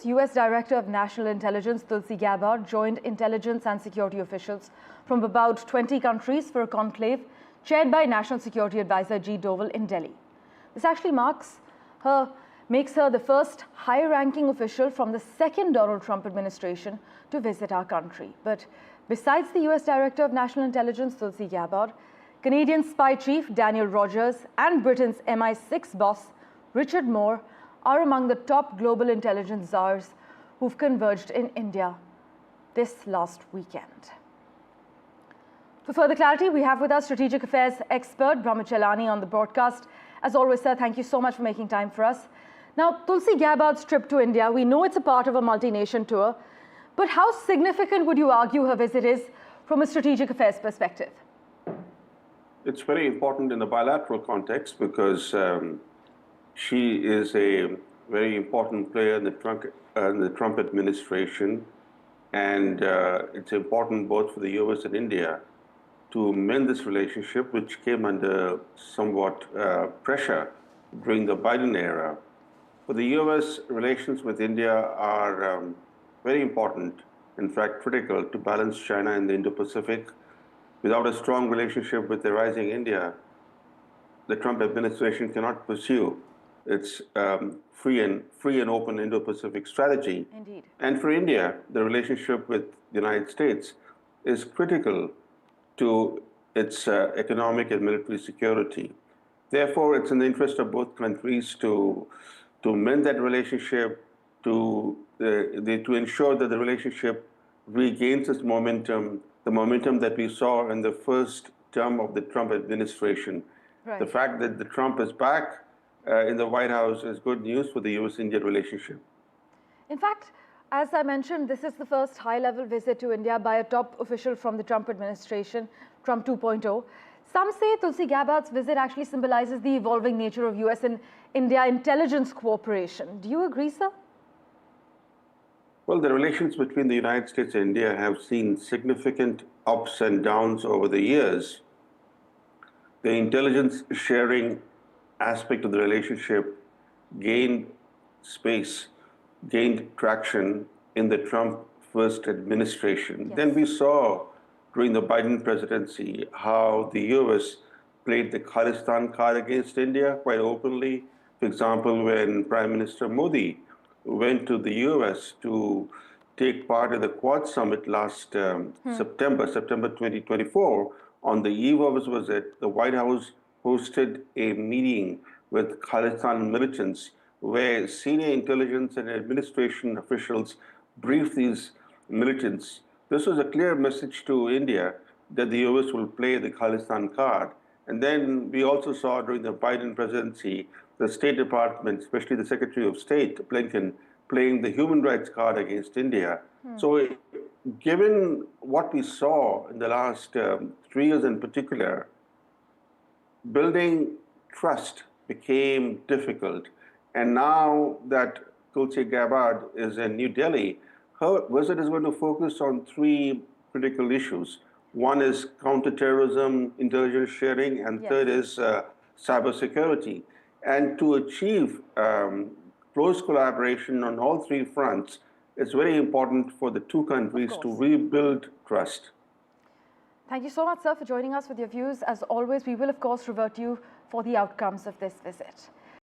US Director of National Intelligence Tulsi Gabbard joined intelligence and security officials from about 20 countries for a conclave chaired by National Security Advisor G. Doval in Delhi. This actually makes her the first high-ranking official from the second Donald Trump administration to visit our country. But besides the US Director of National Intelligence Tulsi Gabbard, Canadian spy chief Daniel Rogers and Britain's MI6 boss Richard Moore are among the top global intelligence czars who've converged in India this last weekend. For further clarity, we have with us strategic affairs expert Brahma Chellaney on the broadcast. As always, sir, thank you so much for making time for us. Now, Tulsi Gabbard's trip to India, we know it's a part of a multi-nation tour, but how significant would you argue her visit is from a strategic affairs perspective? It's very important in the bilateral context because she is a very important player in the Trump administration, and it's important both for the US and India to mend this relationship, which came under somewhat pressure during the Biden era. For the US, relations with India are very important, in fact critical, to balance China and the Indo-Pacific. Without a strong relationship with the rising India, the Trump administration cannot pursue its free and open Indo-Pacific strategy. Indeed. And for India, the relationship with the United States is critical to its economic and military security. Therefore, it's in the interest of both countries to mend that relationship, to ensure that the relationship regains its momentum, the momentum that we saw in the first term of the Trump administration. Right. The fact that the Trump is back in the White House is good news for the US-India relationship. In fact, as I mentioned, this is the first high-level visit to India by a top official from the Trump administration, Trump 2.0. Some say Tulsi Gabbard's visit actually symbolizes the evolving nature of US and India intelligence cooperation. Do you agree, sir? Well, the relations between the United States and India have seen significant ups and downs over the years. The intelligence sharing aspect of the relationship gained traction in the Trump first administration. Yes. Then we saw during the Biden presidency how the US played the Khalistan card against India quite openly. For example, when Prime Minister Modi went to the US to take part in the Quad Summit last September 2024, on the eve of his visit, the White House hosted a meeting with Khalistan militants where senior intelligence and administration officials briefed these militants. This was a clear message to India that the US will play the Khalistan card. And then we also saw during the Biden presidency, the State Department, especially the Secretary of State, Blinken, playing the human rights card against India. So given what we saw in the last 3 years in particular, building trust became difficult. And now that Tulsi Gabbard is in New Delhi, her visit is going to focus on 3 critical issues. One is counterterrorism, intelligence sharing, and Yes. third is cybersecurity. And to achieve close collaboration on all 3 fronts, it's very important for the 2 countries to rebuild trust. Thank you so much, sir, for joining us with your views. As always, we will, of course, revert to you for the outcomes of this visit.